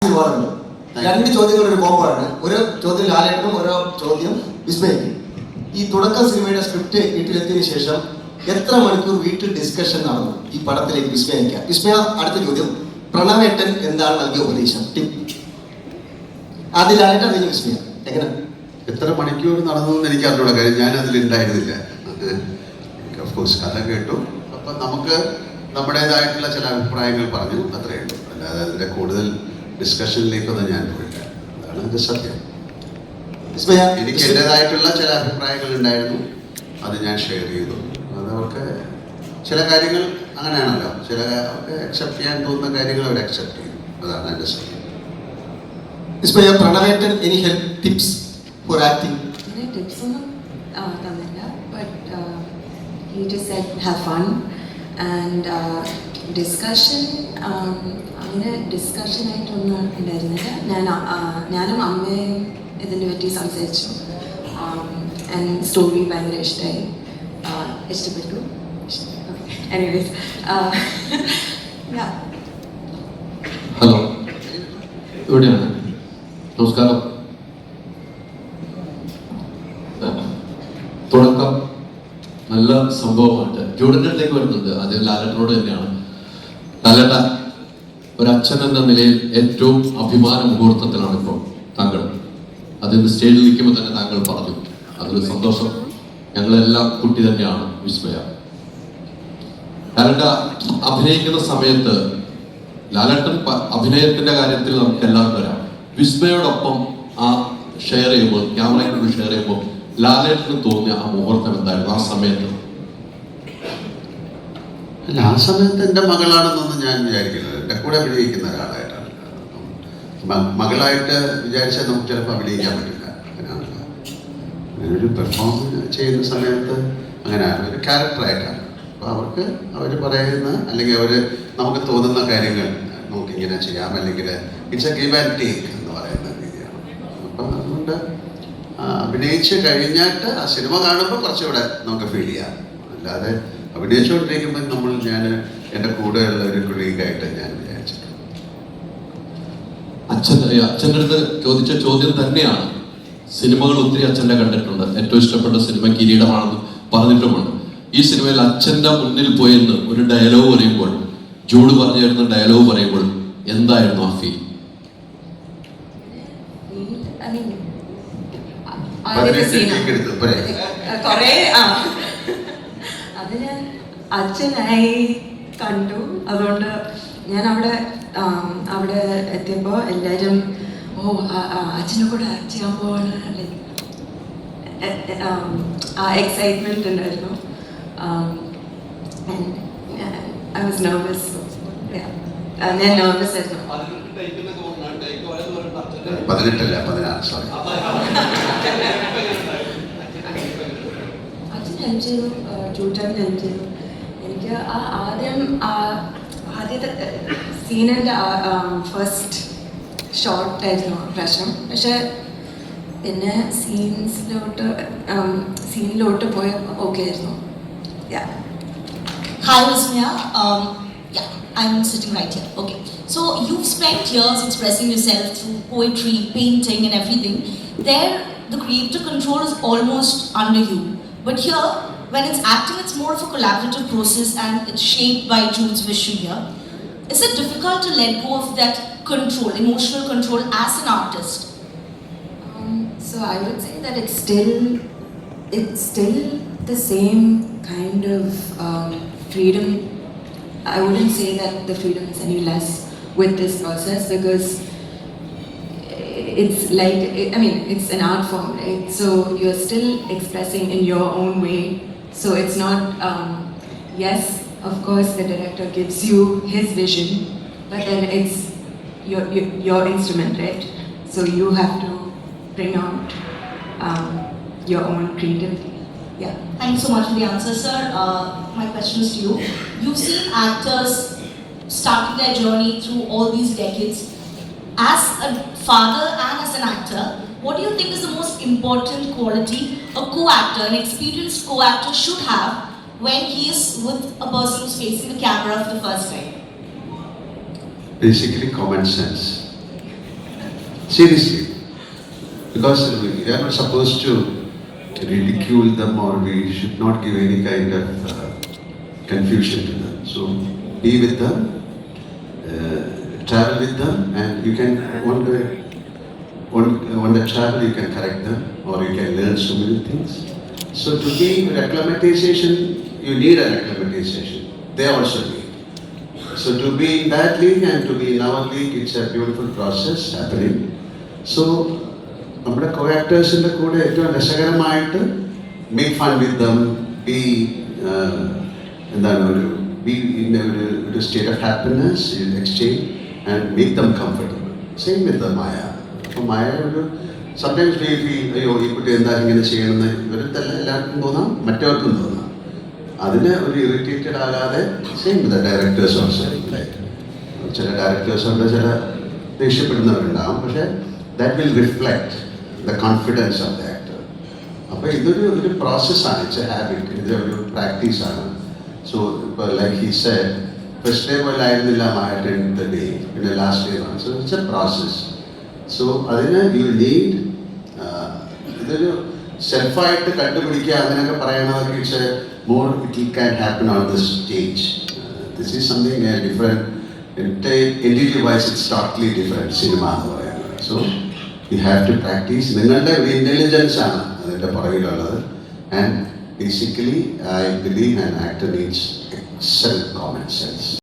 ഒരുപാടുണ്ട്. രണ്ട് ചോദ്യങ്ങൾ ഒരു കോമ്പാണ്. ഒരു ചോദ്യം ലാലേട്ടനും ഓരോ ചോദ്യം വിസ്മയ്ക്കും. ഈ തുടക്ക സിനിമയുടെ സ്ക്രിപ്റ്റ് വീട്ടിലെത്തിയതിനു ശേഷം എത്ര മണിക്കൂർ വീട്ടിൽ ഡിസ്കഷൻ നടന്നു ഈ പടത്തിലേക്ക് വിസ്മയിക്കാം? വിസ്മയ, അടുത്ത ചോദ്യം, പ്രണവേട്ടൻ എന്താണ് നൽകിയ ഉപദേശം? ആദ്യം ലാലേട്ടൻ, അല്ലെങ്കിൽ വിസ്മയ, എങ്ങനെ എത്ര മണിക്കൂർ നടന്നു എന്ന് എനിക്ക് അറിഞ്ഞൂടാ. കാര്യം ഞാൻ അതിലുണ്ടായിരുന്നില്ല. ഓഫ്കോഴ്സ് കഥ കേട്ടു. അപ്പം നമുക്ക് നമ്മുടേതായിട്ടുള്ള ചില അഭിപ്രായങ്ങൾ പറഞ്ഞു, അത്രയേ ഉള്ളൂ. അല്ലാതെ അതിൻ്റെ കൂടുതൽ ഡിസ്കഷനിലേക്കൊന്നും ഞാൻ പോയില്ല. അതാണ് എൻ്റെ സത്യം. എനിക്ക് എൻ്റെതായിട്ടുള്ള ചില അഭിപ്രായങ്ങൾ ഉണ്ടായിരുന്നു, അത് ഞാൻ ഷെയർ ചെയ്തു. അതവർക്ക് ചില കാര്യങ്ങൾ അങ്ങനെയാണല്ലോ, ചില അക്സെപ്റ്റ് ചെയ്യാൻ തോന്നുന്ന കാര്യങ്ങൾ അവർ അക്സെപ്റ്റ് ചെയ്തു. അതാണ് എൻ്റെ സത്യം. പ്രണവേട്ടൻ any help tips for acting? Tips ഒന്നും തന്നില്ല. But he just said have fun and discussion. അങ്ങനെ ഡിസ്കഷൻ ആയിട്ടൊന്നും ഉണ്ടായിരുന്നില്ല. ഞാനും അമ്മയും ഇതിനെ പറ്റി സംസാരിച്ചു. സ്റ്റോറി ഭയങ്കര ഇഷ്ടപ്പെട്ടു. എനിവേസ്, ഹലോ, എവിടെയാണ്? നമസ്കാരം. തുടക്കം നല്ല സംഭവമായിട്ട് ജൂഡിൻ്റെ അടുത്തേക്ക് വരുന്നുണ്ട്. അത് ലാലേട്ടനോട് തന്നെയാണ്. ലാലേട്ട, ഒരച്ഛൻ എന്ന നിലയിൽ ഏറ്റവും അഭിമാന മുഹൂർത്തത്തിലാണ് ഇപ്പോൾ താങ്കൾ. അതിന് സ്റ്റേജിൽ നിൽക്കുമ്പോൾ തന്നെ താങ്കൾ പറഞ്ഞു, അതൊരു സന്തോഷം. ഞങ്ങളെല്ലാം കുട്ടി തന്നെയാണ് വിസ്മയ. ലാലേട്ട അഭിനയിക്കുന്ന സമയത്ത്, ലാലേട്ടൻ അഭിനയത്തിന്റെ കാര്യത്തിൽ നമുക്ക് എല്ലാവർക്കും വരാം. വിസ്മയോടൊപ്പം ആ ഷെയർ ചെയ്യുമ്പോൾ, ക്യാമറയ്ക്ക് ഷെയർ ചെയ്യുമ്പോൾ ലാലേട്ടന് തോന്നിയ ആ മുഹൂർത്തം എന്തായിരുന്നു ആ സമയത്ത്? അല്ല, ആ സമയത്ത് എൻ്റെ മകളാണെന്നൊന്നും ഞാൻ വിചാരിക്കുന്നത്. എൻ്റെ കൂടെ അഭിനയിക്കുന്ന ഒരാളായിട്ടാണ്. മകളായിട്ട് വിചാരിച്ചാൽ നമുക്ക് ചിലപ്പോൾ അഭിനയിക്കാൻ പറ്റില്ല. അങ്ങനെയാണല്ലോ. അങ്ങനൊരു പെർഫോം ചെയ്യുന്ന സമയത്ത് അങ്ങനെ ഒരു ക്യാരക്ടറായിട്ടാണ്. അപ്പോൾ അവർക്ക് അവർ പറയുന്ന, അല്ലെങ്കിൽ അവർ നമുക്ക് തോന്നുന്ന കാര്യങ്ങൾ നമുക്കിങ്ങനെ ചെയ്യാം, അല്ലെങ്കിൽ it's A give and take എന്ന് പറയുന്ന രീതിയാണ്. അപ്പം അതുകൊണ്ട് അഭിനയിച്ച് കഴിഞ്ഞിട്ട് ആ സിനിമ കാണുമ്പോൾ കുറച്ചുകൂടെ നമുക്ക് ഫീൽ ചെയ്യാം. അല്ലാതെ അഭിനയിച്ചുകൊണ്ടിരിക്കുമ്പോൾ ഞാൻ എൻ്റെ കൂടെയുള്ള ഒരു കൊളീഗായിട്ട് ഞാൻ വിചാരിച്ചിട്ടുണ്ട്. അച്ഛൻ്റെ അടുത്ത് ചോദിച്ച ചോദ്യം തന്നെയാണ്. സിനിമകൾ ഒത്തിരി അച്ഛൻ്റെ കണ്ടിട്ടുണ്ട്. ഏറ്റവും ഇഷ്ടപ്പെട്ട സിനിമ കിരീടമാണെന്ന് പറഞ്ഞിട്ടുമുണ്ട്. ഈ സിനിമയിൽ അച്ഛൻ്റെ മുന്നിൽ പോയെന്ന് ഒരു ഡയലോഗ് പറയുമ്പോൾ, ജൂഡ് പറഞ്ഞു തരുന്ന ഡയലോഗ് പറയുമ്പോൾ എന്തായിരുന്നു ആ ഫീൽ? അതിന് അച്ഛനായി കണ്ടു. അതുകൊണ്ട് ഞാൻ അവിടെ എത്തിയപ്പോൾ എല്ലാവരും അച്ഛനെ കൂടെ ചെയ്യാൻ പോവാണ്, ആ എക്സൈറ്റ്മെന്റ് ഉണ്ടായിരുന്നു. I was nervous. ഞാൻ നെർവസ് ആയിരുന്നു. 18 അല്ല 16, സോറി. അച്ഛൻ ഹെൽപ്പ് ചെയ്തു, ട്യൂട്ടറിന് ഹെൽപ്പ് ചെയ്തു. എനിക്ക് ആദ്യത്തെ സീനിൻ്റെ ഫസ്റ്റ് ഷോട്ടായിരുന്നു പ്രശ്നം. പക്ഷെ പിന്നെ സീനിലോട്ട് പോയ ഓക്കെ ആയിരുന്നു. Hi, Vismaya. I'm sitting right here. Okay. So you've spent years expressing yourself through poetry, painting, and everything. There, the creative control is almost under you. But here, when it's acting, it's more of a collaborative process, and it's shaped by Jude's vision here. Is it difficult to let go of that control, emotional control, as an artist? So I would say that it's still the same kind of freedom. I wouldn't say that the freedom is any less with this process, because it's like, it's an art form, right? So you're still expressing in your own way. So it's not, yes, of course the director gives you his vision, but then it's your instrument, right? So you have to bring out your own creativity. Yeah. Thank you so much for the answer, sir. My question is to you. You've seen actors starting their journey through all these decades. As a father and as an actor, what do you think is the most important quality a co-actor, an experienced co-actor should have when he is with a person who's facing the camera for the first time? Basically common sense. seriously, because we are not supposed to ridicule them, or we should not give any kind of confusion to them. So be with them, travel with them, and you can on the travel you can correct them, or you can learn so many things. So to be with acclimatization, you need an acclimatization. They also need. So to be in that league and to be in our league, it's a beautiful process happening. So നമ്മുടെ co-actors-ന്റെ കൂടെ ഏറ്റവും രസകരമായിട്ട് make fun with them, be എന്താണ് be in ഒരു state of happiness, exchange and make them comfortable. Same with Maya. അപ്പോൾ Maya sometimes we feel അയ്യോ ഈ കുട്ടി എന്താ ഇങ്ങനെ ചെയ്യണമെന്ന് ഇവരത്തല്ല എല്ലാവർക്കും തോന്നാം, മറ്റവർക്കും തോന്നാം. അതിന് ഒരു ഇറിറ്റേറ്റഡ് ആകാതെ സെയിം വിത്ത് ഡയറക്ടേഴ്സ് ഓൾസോ. ചില ഡയറക്ടേഴ്സ് ഉണ്ട്, ചില ദേഷ്യപ്പെടുന്നവരുണ്ടാകും, പക്ഷേ that will reflect the confidence of the actor. അപ്പോൾ ഇതൊരു പ്രോസസ്സാണ്, ഇറ്റ്സ് എ ഹാബിറ്റ്, ഇതൊരു പ്രാക്ടീസാണ്. സോ ഇപ്പോൾ like he said, first day പോലെ ആയിരുന്നില്ല മാറ്റേണ്ട ഡേ, പിന്നെ ലാസ്റ്റ് ഡേ ആണ്. So it's a process. So അതിന് യു നീഡ് ഇതൊരു സെൽഫായിട്ട് കണ്ടുപിടിക്കുക അങ്ങനെയൊക്കെ പറയണതൊക്കെ it's a more it can happen on this stage. This is something different. Entity wise it's totally different cinema എന്ന് പറയുന്നത്. So you have to practice. നിങ്ങളുടെ ഒരു ഇൻ്റലിജൻസ് ആണ് അതിൻ്റെ പുറകിലുള്ളത്. And basically I believe an actor needs excellent common sense.